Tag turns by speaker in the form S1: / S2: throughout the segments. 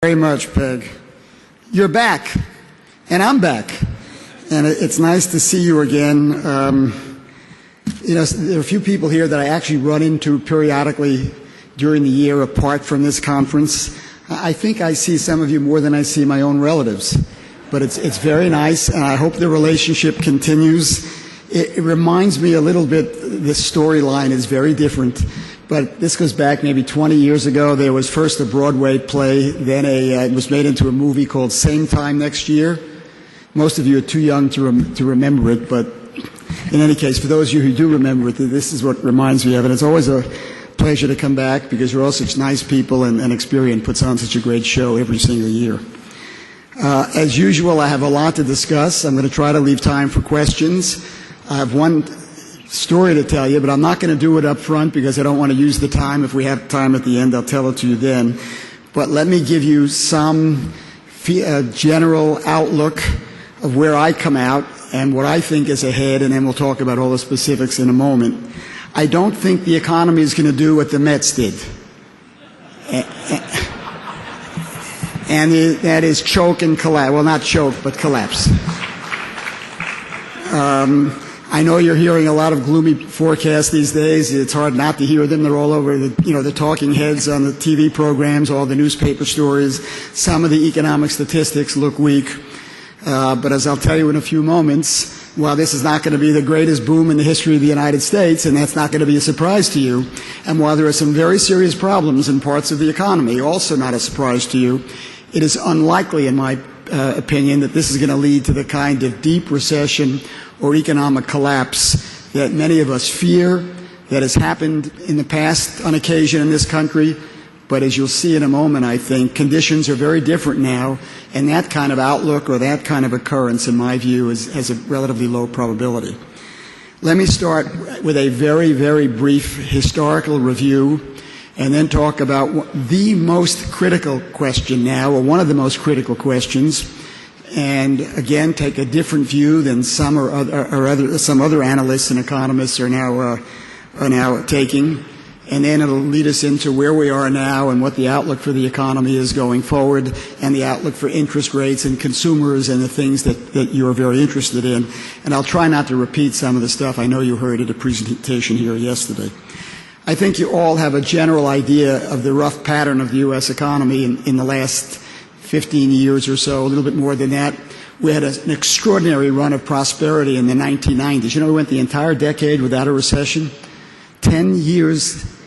S1: Very much, Peg. You're back, and I'm back, and it's nice to see you again. There are a few people here that I actually run into periodically during the year apart from this conference. I think I see some of you more than I see my own relatives, but it's very nice, and I hope the relationship continues. It reminds me a little bit, the storyline is very different. But this goes back maybe 20 years ago. There was first a Broadway play, then it was made into a movie called Same Time Next Year. Most of you are too young to remember it, but in any case, for those of you who do remember it, this is what reminds me of it. It's always a pleasure to come back because you're all such nice people, and Experian puts on such a great show every single year. As usual, I have a lot to discuss. I'm going to try to leave time for questions. I have one story to tell you, but I'm not going to do it up front because I don't want to use the time. If we have time at the end, I'll tell it to you then. But let me give you some general outlook of where I come out and what I think is ahead, and then we'll talk about all the specifics in a moment. I don't think the economy is going to do what the Mets did. And that is choke and collapse. Well, not choke, but collapse. I know you're hearing a lot of gloomy forecasts these days. It's hard not to hear them. They're all over the talking heads on the TV programs, all the newspaper stories. Some of the economic statistics look weak. But as I'll tell you in a few moments, while this is not going to be the greatest boom in the history of the United States, and that's not going to be a surprise to you, and while there are some very serious problems in parts of the economy, also not a surprise to you, it is unlikely, in my opinion, that this is going to lead to the kind of deep recession or economic collapse that many of us fear, that has happened in the past on occasion in this country. But as you'll see in a moment, I think conditions are very different now, and that kind of outlook or that kind of occurrence, in my view, has a relatively low probability. Let me start with a very, very brief historical review and then talk about the most critical question now, or one of the most critical questions, and again take a different view than some other analysts and economists are now taking, and then it'll lead us into where we are now and what the outlook for the economy is going forward, and the outlook for interest rates and consumers and the things that you're very interested in. And I'll try not to repeat some of the stuff I know you heard at a presentation here yesterday. I think you all have a general idea of the rough pattern of the U.S. economy in the last 15 years or so, a little bit more than that. We had an extraordinary run of prosperity in the 1990s. We went the entire decade without a recession. 10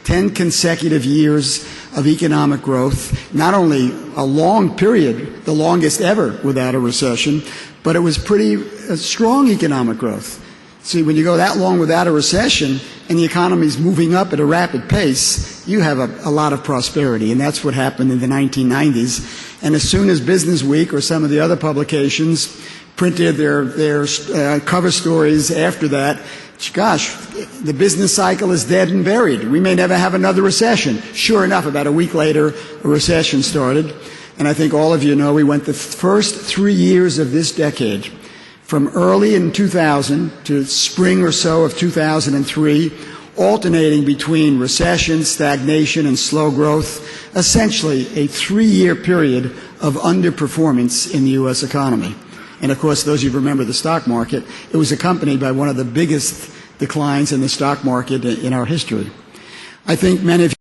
S1: consecutive years of economic growth. Not only a long period, the longest ever without a recession, but it was pretty strong economic growth. See, when you go that long without a recession and the economy is moving up at a rapid pace, you have a lot of prosperity, and that's what happened in the 1990s. And as soon as Business Week or some of the other publications printed their cover stories after that, gosh, the business cycle is dead and buried. We may never have another recession. Sure enough, about a week later, a recession started. And I think all of you know we went the first 3 years of this decade, from early in 2000 to spring or so of 2003, alternating between recession, stagnation, and slow growth, essentially a 3-year period of underperformance in the U.S. economy. And of course, those of you who remember the stock market, it was accompanied by one of the biggest declines in the stock market in our history. I think many of you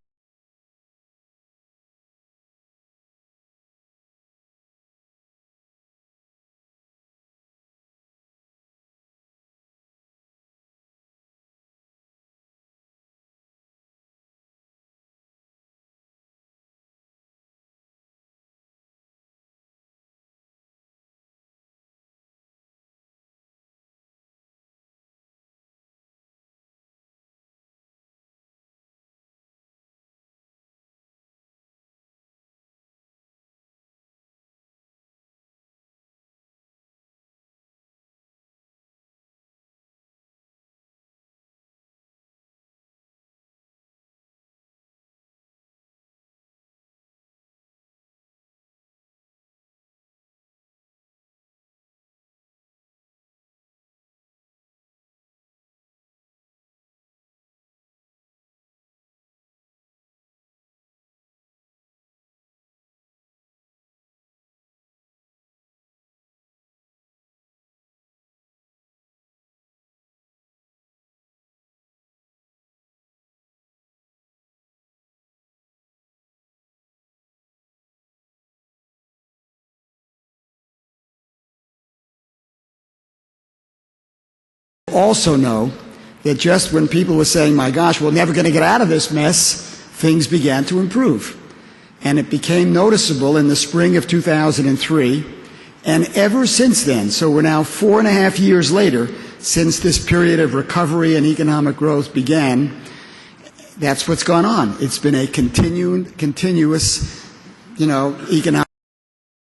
S1: also know that just when people were saying, my gosh, we're never going to get out of this mess, things began to improve. And it became noticeable in the spring of 2003, and ever since then, so we're now 4.5 years later, since this period of recovery and economic growth began, that's what's gone on. It's been a continuous, economic